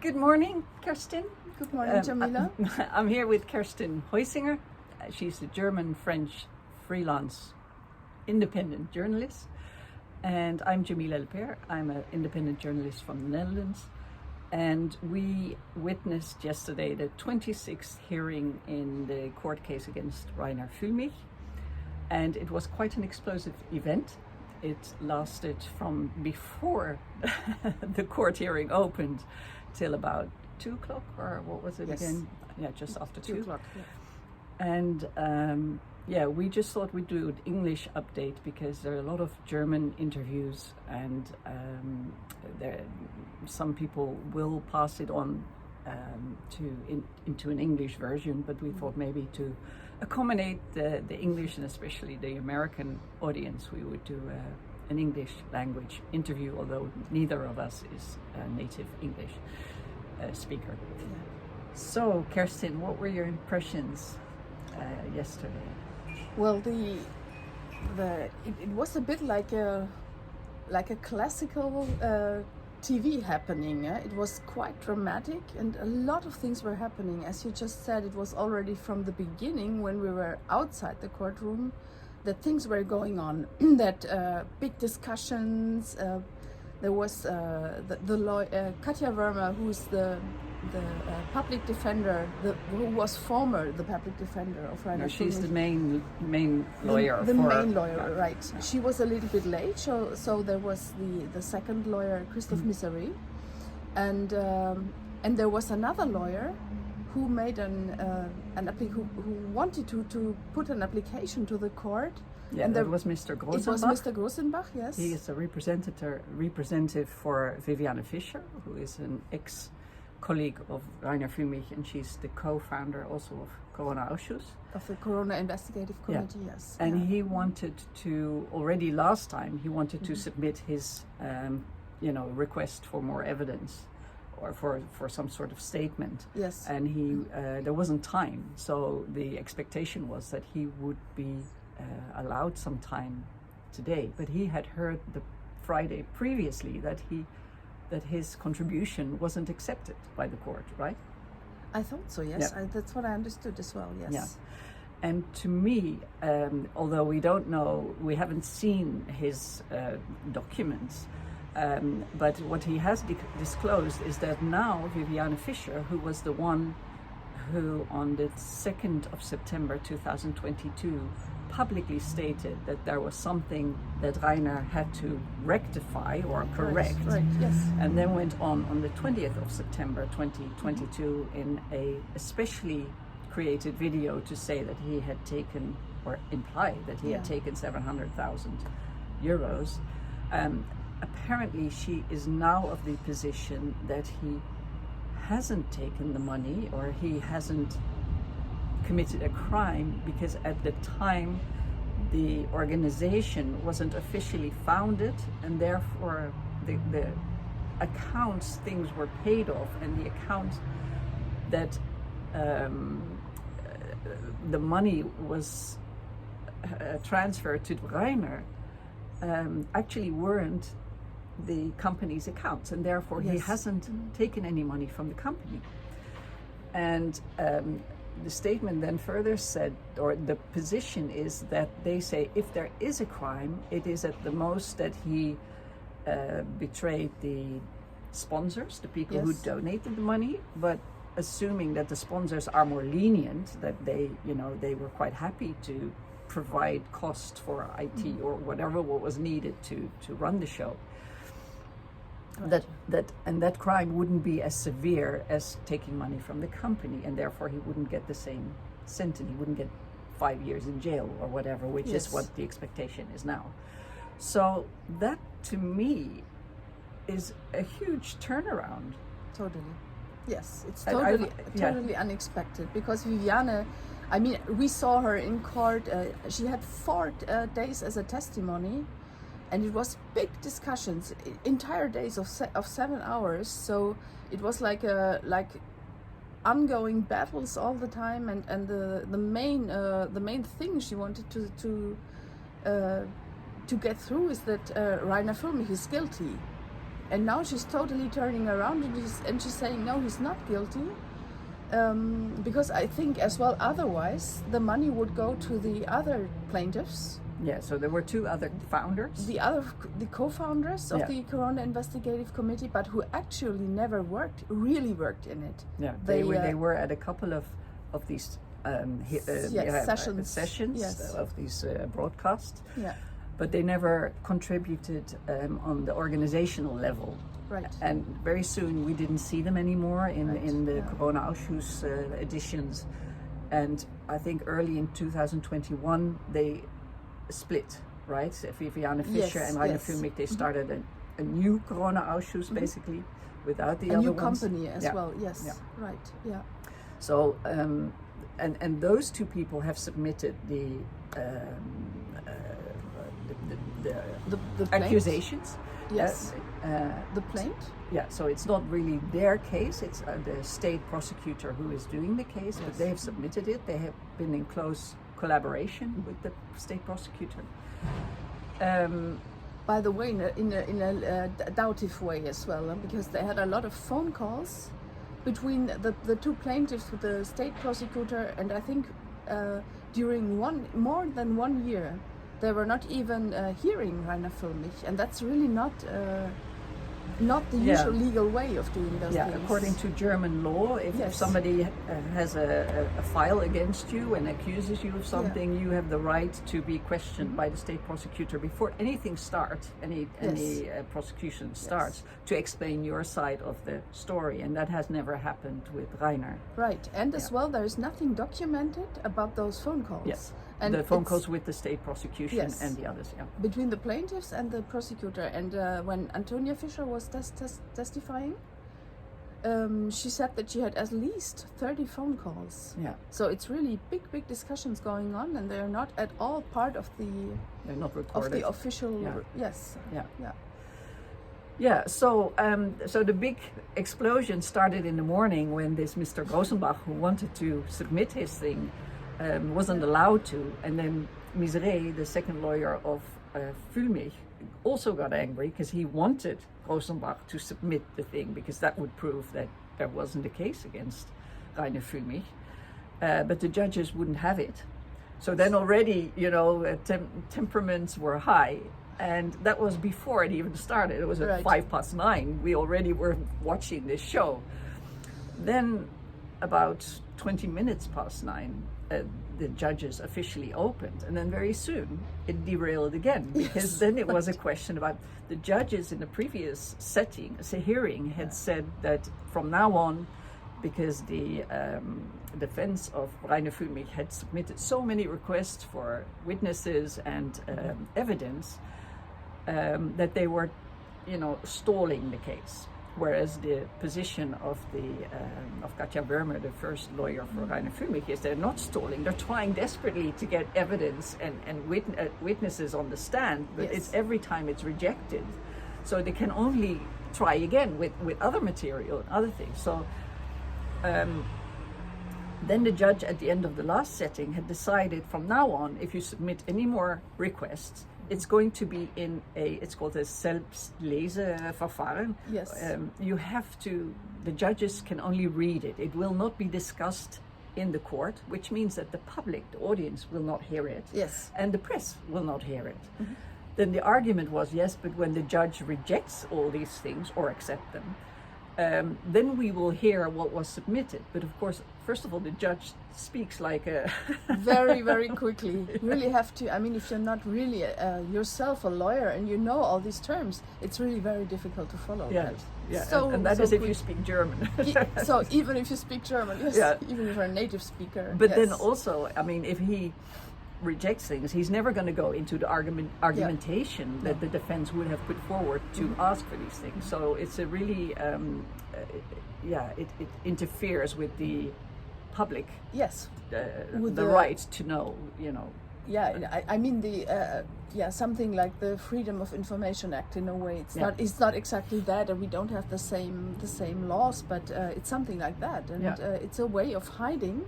Good morning, Kerstin. Good morning, Djamila. I'm here with Kerstin Heusinger. She's a German-French freelance independent journalist. And I'm Djamila le Pair. I'm an independent journalist from the Netherlands. And we witnessed yesterday the 26th hearing in the court case against Reiner Fuellmich. And it was quite an explosive event. It lasted from before the court hearing opened till about 2 o'clock, or what was it again? Yeah, just after 2 o'clock. Yeah. And we just thought we'd do an English update because there are a lot of German interviews, and some people will pass it on into an English version, but we thought maybe to accommodate the English and especially the American audience, we would do an English language interview, although neither of us is a native English speaker. Yeah. So, Kerstin, what were your impressions yesterday? Well, it was a bit like a classical TV happening. It was quite dramatic, and a lot of things were happening. As you just said, it was already from the beginning when we were outside the courtroom that things were going on. That big discussions. There was the lawyer Katja Wermer, who's the public defender, who was former the public defender of Reiner. No, she's the main lawyer. The main lawyer, right? Yeah. She was a little bit late, so there was the second lawyer, Christoph Misery, and there was another lawyer who made who wanted to put an application to the court. Yeah, and that was Mr. Grosenbach. It was Mr. Grosenbach, yes. He is a representative for Viviane Fischer, who is an ex-colleague of Reiner Fuellmich, and she's the co-founder also of Corona-Ausschuss. Of the Corona Investigative Committee, yes. And he wanted to, already last time, to submit his, request for more evidence or for some sort of statement. Yes. And there wasn't time, so the expectation was that he would be allowed some time today, but he had heard the Friday previously that his contribution wasn't accepted by the court, right? I thought so, yes. Yeah. That's what I understood as well, yes. Yeah. And to me, although we don't know, we haven't seen his documents, but what he has disclosed is that now Viviane Fischer, who was the one who on the 2nd of September 2022 publicly stated that there was something that Reiner had to rectify or correct, right, yes. And then went on the 20th of September 2022 in a especially created video to say that he had taken, or implied that he had taken 700,000 euros. Apparently she is now of the position that he hasn't taken the money, or he hasn't committed a crime, because at the time the organization wasn't officially founded, and therefore the accounts, things were paid off, and the accounts that the money was transferred to Reiner actually weren't the company's accounts, and therefore he hasn't taken any money from the company. And the statement then further said, or the position is that they say if there is a crime, it is at the most that he betrayed the sponsors, the people who donated the money, but assuming that the sponsors are more lenient, that they were quite happy to provide costs for IT or whatever what was needed to run the show. Right. That crime wouldn't be as severe as taking money from the company, and therefore he wouldn't get the same sentence. He wouldn't get 5 years in jail or whatever, which is what the expectation is now. So that, to me, is a huge turnaround. Totally. Yes, it's totally unexpected, because Viviane, I mean, we saw her in court. She had 4 days as a testimony. And it was big discussions, entire days of 7 hours. So it was like ongoing battles all the time. And the main thing she wanted to get through is that Reiner Fuellmich is guilty. And now she's totally turning around and she's saying no, he's not guilty. Because I think as well otherwise the money would go to the other plaintiffs. Yeah, so there were two other founders. The co-founders of the Corona Investigative Committee, but who actually never really worked in it. Yeah, they were at a couple of these sessions of these broadcasts. Yeah. But they never contributed on the organizational level. Right. And very soon we didn't see them anymore in the Corona-Ausschuss editions. And I think early in 2021 they split, right? Viviane Fischer and Reiner Fuellmich, they started a new Corona-Ausschuss basically, without the other ones. A new company as well, yes. Yeah. Right, yeah. So, and those two people have submitted the accusations. Yes. The plaint? Yeah, so it's not really their case, it's the state prosecutor who is doing the case, but they have submitted it. They have been in close collaboration with the state prosecutor. By the way, in a doubtive way as well, because they had a lot of phone calls between the two plaintiffs with the state prosecutor, and I think during more than 1 year they were not even hearing Reiner Fuellmich, and that's really not the usual legal way of doing those things. According to German law, if somebody has a file against you and accuses you of something, you have the right to be questioned by the state prosecutor before anything starts, any prosecution starts, to explain your side of the story, and that has never happened with Reiner. Right, and as well, there is nothing documented about those phone calls. Yes. And the phone calls with the state prosecution and the others, between the plaintiffs and the prosecutor. And when Antonia Fischer was testifying, she said that she had at least 30 phone calls. Yeah. So it's really big discussions going on, and they're not at all part of the. They're not recorded. Of the official. Yeah. Yes. Yeah. Yeah. Yeah. So the big explosion started in the morning when this Mr. Rosenbach, who wanted to submit his thing, wasn't allowed to, and then Miseré, the second lawyer of Fuellmich, also got angry because he wanted Rosenbach to submit the thing because that would prove that there wasn't a case against Reiner Fuellmich, but the judges wouldn't have it. So then already, temperaments were high, and that was before it even started. It was at 9:05. We already were watching this show. Then about 20 minutes past 9, the judges officially opened, and then very soon it derailed again, because then it was a question about the judges in the previous hearing had said that from now on, because the defense of Reiner Fuellmich had submitted so many requests for witnesses and evidence, that they were stalling the case. Whereas the position of Katja Wermer, the first lawyer for Reiner Fuellmich, is they're not stalling. They're trying desperately to get evidence and witnesses on the stand, but it's every time it's rejected. So they can only try again with other material and other things. So then the judge at the end of the last setting had decided from now on, if you submit any more requests, it's going to be it's called a Selbstleseverfahren. Yes. The judges can only read it. It will not be discussed in the court, which means that the public, the audience, will not hear it. Yes. And the press will not hear it. Mm-hmm. Then the argument was, yes, but when the judge rejects all these things or accept them, then we will hear what was submitted. But of course, first of all, the judge speaks like a very, very quickly. You really have to. I mean, if you're not really yourself a lawyer and you know all these terms, it's really very difficult to follow. Yeah, yeah. So, and that is if you speak German. So even if you speak German, yes, even if you're a native speaker. But then also, I mean, if he rejects things, he's never going to go into the argumentation that the defense would have put forward to ask for these things. So it's a really, it interferes with the public. Yes. With the right to know, Yeah, I mean something like the Freedom of Information Act in a way. It's not exactly that, and we don't have the same laws, but it's something like that, and it's a way of hiding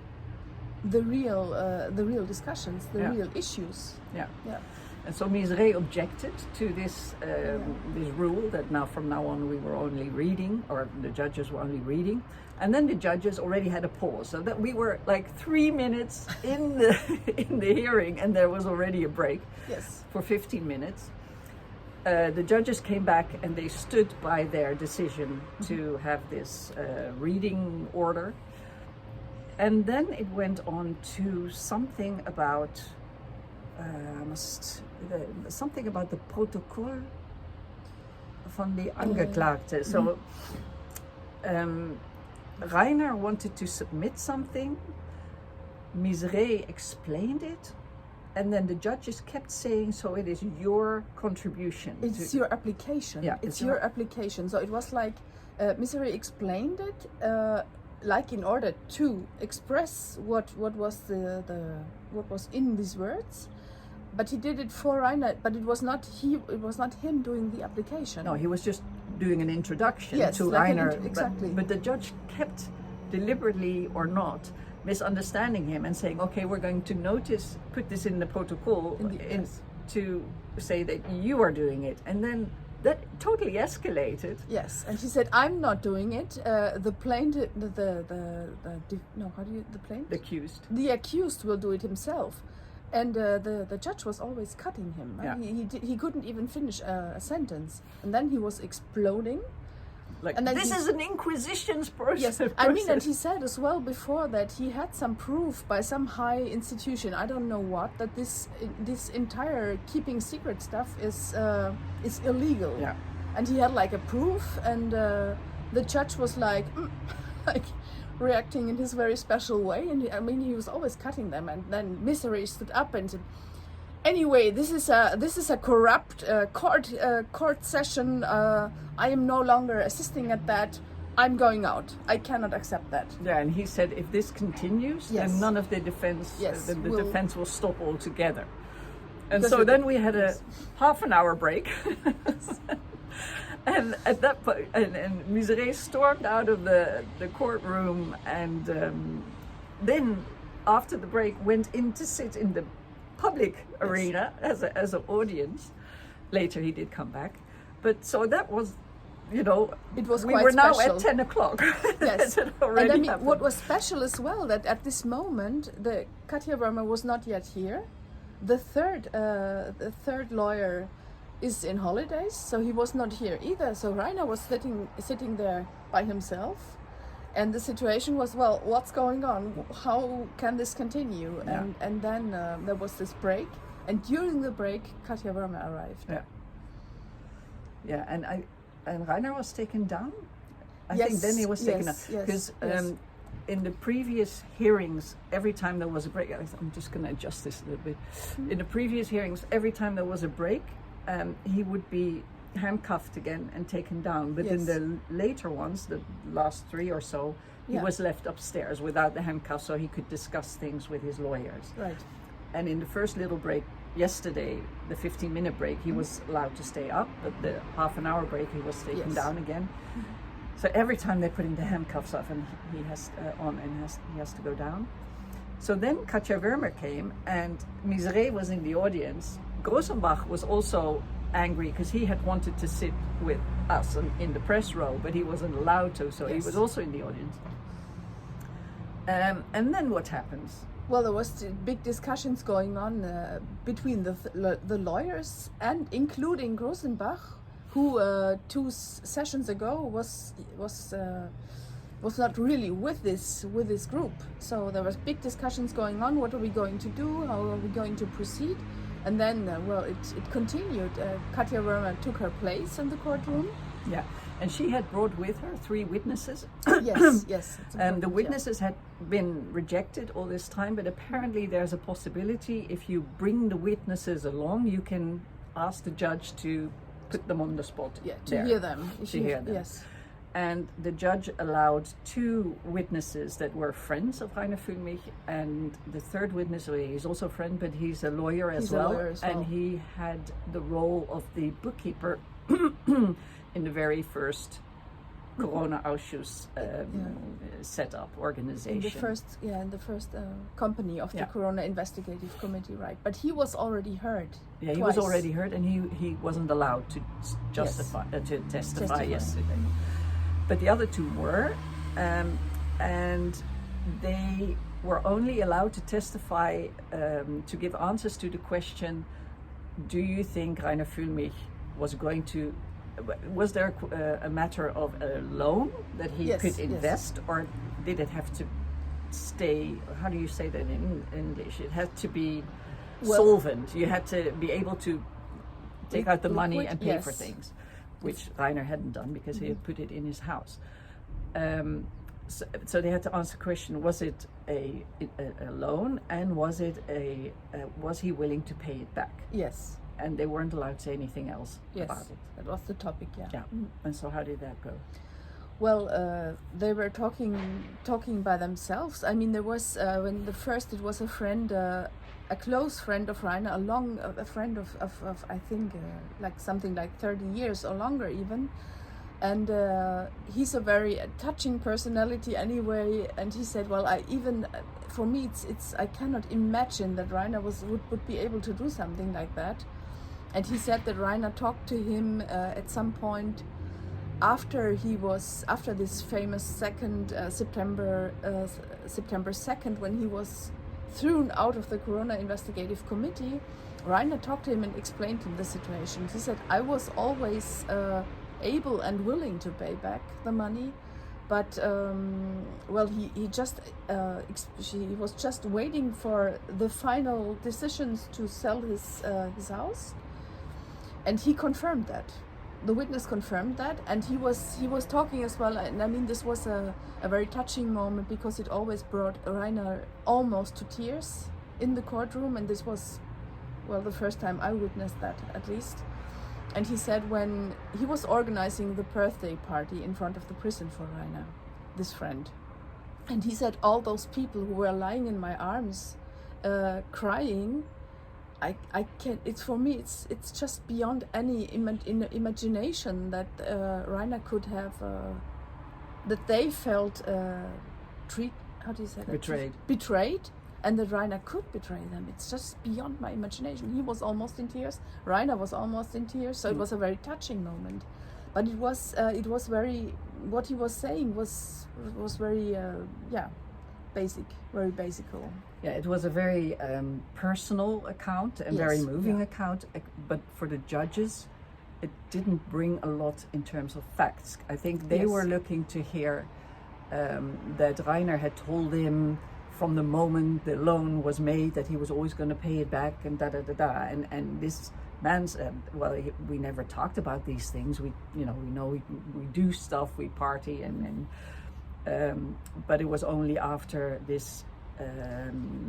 the real discussions, the real issues. Yeah. Yeah. And so Misery objected to this this rule that from now on we were only reading, or the judges were only reading. And then the judges already had a pause, so that we were like 3 minutes in the hearing, and there was already a break for 15 minutes. The judges came back and they stood by their decision to have this reading order. And then it went on to something about something about the protocol van die Angeklagte. So Reiner wanted to submit something. Misery explained it. And then the judges kept saying, so it is your contribution. It's your application. Yeah, it's your application. So it was like Misery explained it, like in order to express what was what was in these words. But he did it for Reiner. But it was not him doing the application. No, he was just doing an introduction to like Reiner. Exactly. But the judge kept, deliberately or not, misunderstanding him and saying, okay, we're going to put this in the protocol to say that you are doing it. And then that totally escalated. Yes, and she said, I'm not doing it. The plaintiff, the accused. The accused will do it himself. And the judge was always cutting him. Yeah. He couldn't even finish a sentence. And then he was exploding. Like, this is an inquisition's process. Yes, I mean, and he said as well before that he had some proof by some high institution, I don't know what, that this entire keeping secret stuff is illegal. Yeah. And he had like a proof, and the judge was like reacting in his very special way. And he was always cutting them. And then Misery stood up and said, anyway, this is a corrupt court session. I am no longer assisting at that. I'm going out. I cannot accept that. Yeah, and he said if this continues, then none of the defense, the defense will stop altogether. And so then we had a half an hour break. And at that point, and Misery stormed out of the courtroom, and then after the break went in to sit in the public arena as an audience. Later he did come back, but so that was, it was we were special. Now at 10 o'clock. Yes. And what was special as well, that at this moment the Katja Werner was not yet here. The third lawyer is in holidays, so he was not here either. So Reiner was sitting there by himself. And the situation was, well, what's going on? How can this continue? Yeah. And then there was this break. And during the break, Katja Werner arrived. Yeah. Yeah, and Reiner was taken down. I think then he was taken down. Because in the previous hearings, every time there was a break, I'm just going to adjust this a little bit. In the previous hearings, every time there was a break, he would be handcuffed again and taken down, but in the later ones, the last 3 or so, he was left upstairs without the handcuffs, so he could discuss things with his lawyers. Right. And in the first little break yesterday, the 15-minute break, he was allowed to stay up, but the half an hour break he was taken down again. So every time they're putting the handcuffs off, and he has he has to go down. So then Katja Werner came, and Misery was in the audience. Grossenbach was also angry because he had wanted to sit with us in the press row, but he wasn't allowed to, so he was also in the audience. And then what happens? Well, there was big discussions going on between the lawyers, and including Grossenbach, who 2 sessions ago was not really with this group. So there was big discussions going on. What are we going to do? How are we going to proceed? And then, it continued. Katja Werner took her place in the courtroom. Yeah, and she had brought with her 3 witnesses. Yes. The witnesses had been rejected all this time, but apparently there's a possibility if you bring the witnesses along, you can ask the judge to put them on the spot. Yeah, to hear them. Yes. And the judge allowed 2 witnesses that were friends of Reiner Fuellmich, and the 3rd witness, he's also a friend, but he's a lawyer as well. And he had the role of the bookkeeper in the very first Corona-Ausschuss set up organization. In the first company of the Corona Investigative Committee, right? But he was already heard. Yeah, he was already heard, and he wasn't allowed to to testify yesterday. But the other two were, and they were only allowed to testify to give answers to the question: do you think Reiner Fuellmich was going to? Was there a matter of a loan that he could invest, or did it have to stay? How do you say that in English? It had to be solvent. You had to be able to take out the money and pay for things, which Reiner hadn't done because he had put it in his house. So they had to answer the question: was it a loan, and was he willing to pay it back? Yes. And they weren't allowed to say anything else about it. That was the topic, Yeah. And so how did that go? Well, they were talking by themselves. I mean, there was it was a friend, a close friend of Reiner, a friend of I think like something like 30 years or longer even. And he's a very touching personality anyway. And he said, well, for me, I cannot imagine that Reiner would be able to do something like that. And he said that Reiner talked to him at some point after this famous September 2nd, when he was thrown out of the Corona Investigative Committee. Reiner talked to him and explained to him the situation. He said, I was always able and willing to pay back the money, but he was just waiting for the final decisions to sell his house, and he confirmed that. The witness confirmed that, and he was talking as well. And I mean, this was a very touching moment because it always brought Reiner almost to tears in the courtroom, and this was, well, the first time I witnessed that, at least. And he said when he was organizing the birthday party in front of the prison for Reiner, this friend, and he said all those people who were lying in my arms, crying, I can't. It's for me. It's just beyond any imagination that Reiner could have, that they felt betrayed, and that Reiner could betray them. It's just beyond my imagination. He was almost in tears. Reiner was almost in tears. So it was a very touching moment. But it was very. What he was saying was very basic, very basical. Yeah, it was a very personal account and very moving account. But for the judges, it didn't bring a lot in terms of facts. I think they were looking to hear that Reiner had told him from the moment the loan was made that he was always going to pay it back, and and this man said, well, we never talked about these things. We do stuff, we party, but it was only after this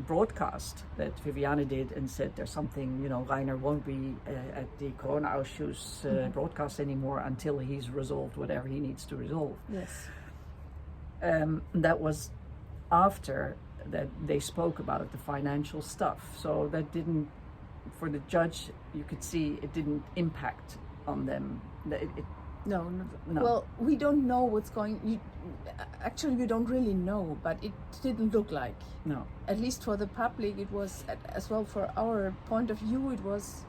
broadcast that Viviane did and said there's something, Reiner won't be at the Corona-Ausschuss broadcast anymore until he's resolved whatever he needs to resolve. Yes. That was after that they spoke about the financial stuff. So that didn't, for the judge, you could see it didn't impact on them. No. Well, we don't know what's going. Actually, we don't really know, but it didn't look like. No. At least for the public, it was, as well for our point of view, it was.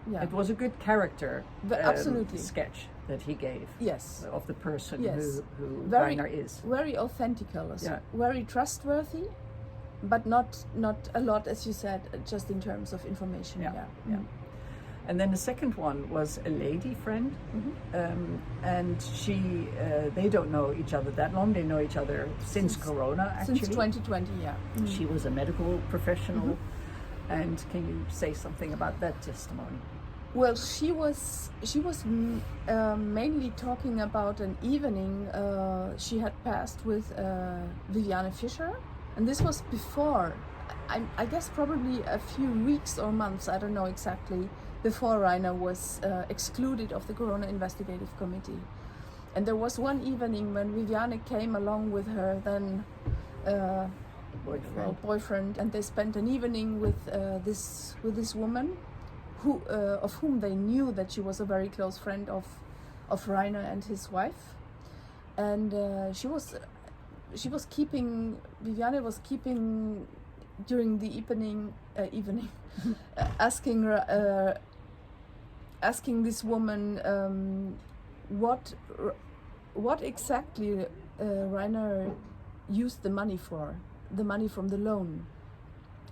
Yeah. It was a good character. Absolutely. Sketch that he gave. Yes. Of the person who very, Reiner is. Very authentic, very trustworthy, but not a lot, as you said, just in terms of information. Yeah. And then the second one was a lady friend, and they don't know each other that long. They know each other since Corona, actually. Since 2020, yeah. She was a medical professional. And can you say something about that testimony? Well, she was mainly talking about an evening she had passed with Viviane Fischer, and this was before, I guess probably a few weeks or months, I don't know exactly, before Reiner was excluded of the Corona Investigative Committee. And there was one evening when Viviane came along with her then boyfriend, and they spent an evening with this woman, of whom they knew that she was a very close friend of Reiner and his wife. and Viviane was keeping during the evening asking this woman what exactly Reiner used the money for, the money from the loan.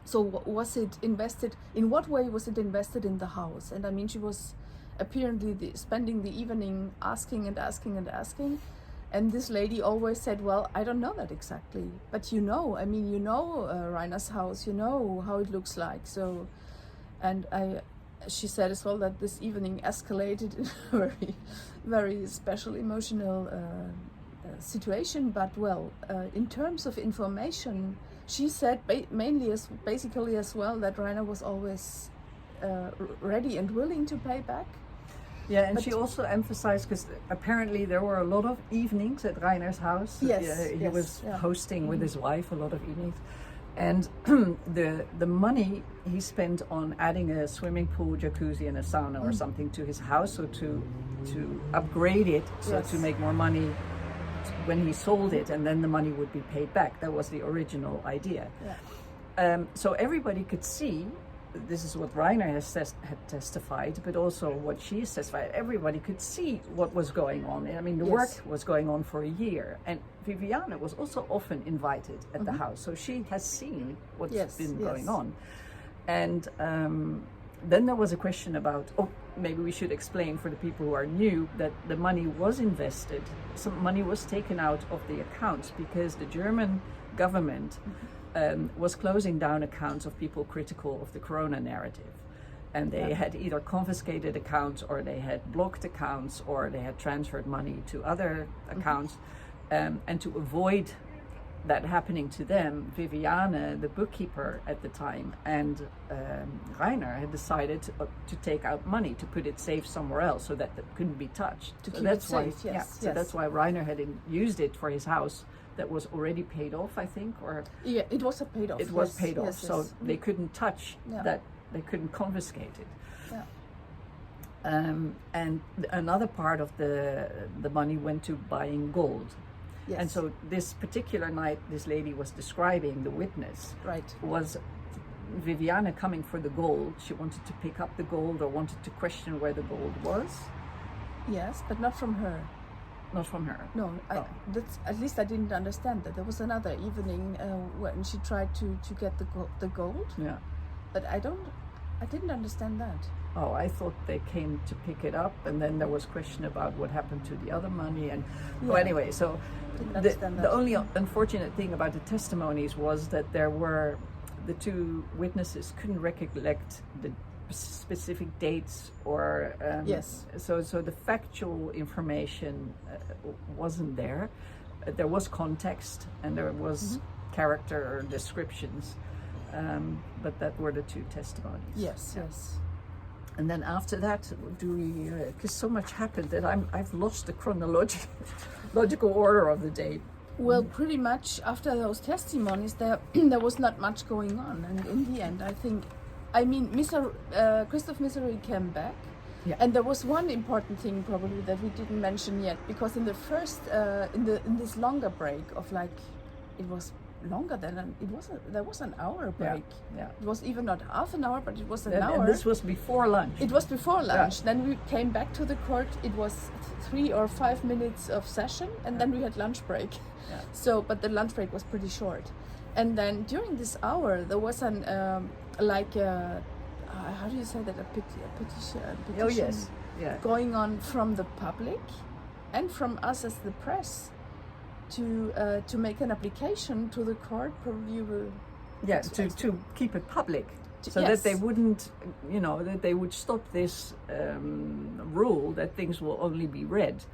So was it invested, in what way was it invested in the house? And I mean, she was apparently spending the evening asking and asking and asking. And this lady always said, well, I don't know that exactly. But Reiner's house, you know how it looks like. So, and she said as well that this evening escalated in a very, very special emotional situation. But well, in terms of information, she said basically as well that Reiner was always ready and willing to pay back. Yeah, and she also emphasized, because apparently there were a lot of evenings at Reiner's house. Yes, he was hosting with his wife a lot of evenings. And the money he spent on adding a swimming pool, jacuzzi and a sauna or something to his house, or to upgrade it, so to make more money when he sold it, and then the money would be paid back. That was the original idea. Yeah. So everybody could see, this is what Reiner had testified, but also what she has testified. Everybody could see what was going on. I mean, the work was going on for a year, and Viviane was also often invited at the house, so she has seen what's been going on. And then there was a question about, maybe we should explain for the people who are new, that the money was invested. Some money was taken out of the accounts because the German government was closing down accounts of people critical of the Corona narrative. And they had either confiscated accounts, or they had blocked accounts, or they had transferred money to other accounts. And to avoid that happening to them, Viviane, the bookkeeper at the time, and Reiner had decided to take out money, to put it safe somewhere else, so that it couldn't be touched. To keep it safe, So that's why Reiner had used it for his house that was already paid off, I think, or... Yeah, it was paid off. It was paid off, so they couldn't touch that, they couldn't confiscate it. Yeah. And another part of the money went to buying gold. Yes. And so this particular night, this lady was describing, the witness, was Viviane coming for the gold. She wanted to pick up the gold, or wanted to question where the gold was. Yes, but not from her. Not from her. No, that's, at least I didn't understand that. There was another evening when she tried to get the gold. Yeah. But I didn't understand that. Oh, I thought they came to pick it up, and then there was question about what happened to the other money. And well, anyway, so the only unfortunate thing about the testimonies was that the two witnesses couldn't recollect the specific dates, or so the factual information wasn't there. There was context, and there was character descriptions, but that were the two testimonies. Yes. And then after that, because so much happened that I've lost the chronological order of the day. Well, pretty much after those testimonies, there was not much going on, and in the end, Christoph Misery came back, and there was one important thing probably that we didn't mention yet, because in the first, in this longer break of it was longer than there was an hour break. Yeah. It was even not half an hour, but it was an hour. And this was before lunch. It was before lunch. Then we came back to the court. It was 3 or 5 minutes of session, and then we had lunch break. Yeah. So, but the lunch break was pretty short. And then during this hour, there was an how do you say that? A petition. Oh yes. Yeah. Going on from the public and from us as the press to make an application to the court. Probably you will. Yeah, to keep it public, so that they wouldn't, that they would stop this rule that things will only be read.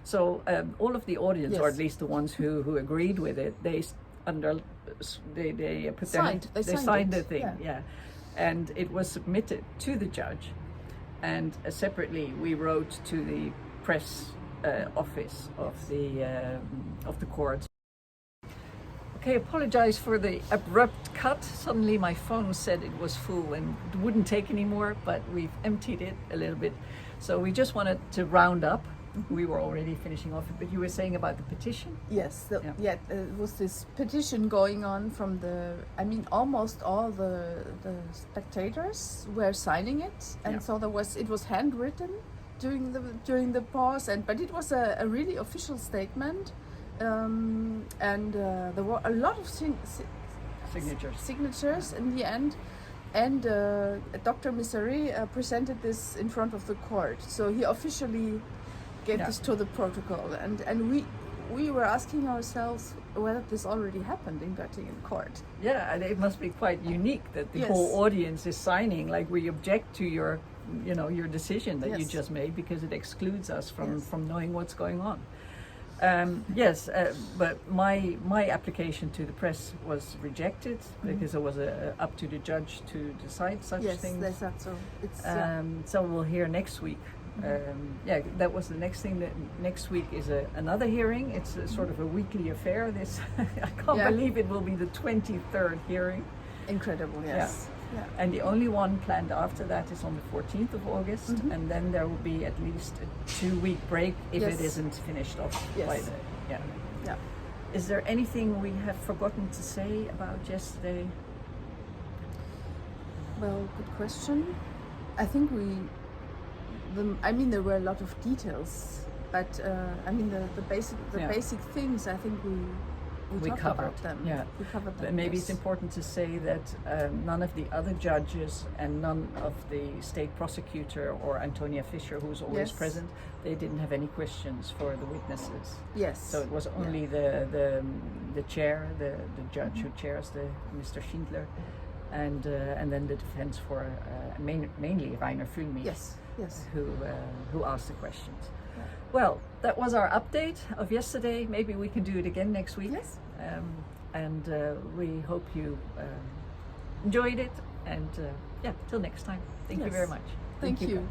So all of the audience, or at least the ones who agreed with it, they signed the thing, and it was submitted to the judge, and separately we wrote to the press office of the court. Okay, apologize for the abrupt cut. Suddenly my phone said it was full and wouldn't take anymore, but we've emptied it a little bit. So we just wanted to round up We were already finishing off, but you were saying about the petition? Yes, it was this petition going on from almost all the spectators were signing it, and so it was handwritten during the pause, but it was a really official statement, and there were a lot of signatures in the end. And Dr. Misery presented this in front of the court. So he officially gave this to the protocol. And we were asking ourselves whether this already happened in Göttingen court. Yeah, and it must be quite unique that the whole audience is signing, like, we object to your decision that you just made, because it excludes us from knowing what's going on. But my application to the press was rejected because it was up to the judge to decide such things. Yes, that's so. So we'll hear next week. That was the next thing. That next week is another hearing. It's sort of a weekly affair. This I can't believe it will be the 23rd hearing. Incredible, yes. Yeah. And the only one planned after that is on the 14th of August, and then there will be at least a 2-week break if it isn't finished off by the. Yeah. Is there anything we have forgotten to say about yesterday? Well, good question. I think there were a lot of details, but the basic things. I think we talked covered about them. Yeah, we covered them. But maybe it's important to say that none of the other judges and none of the state prosecutor or Antonia Fischer, who's always present, they didn't have any questions for the witnesses. Yes. So it was only the chair, the judge who chairs Mr. Schindler, and then the defense for mainly Reiner Fuellmich. Yes. Who asked the questions. Well, that was our update of yesterday. Maybe we can do it again next week. Yes. And we hope you enjoyed it. And till next time. Thank you very much. Thank you.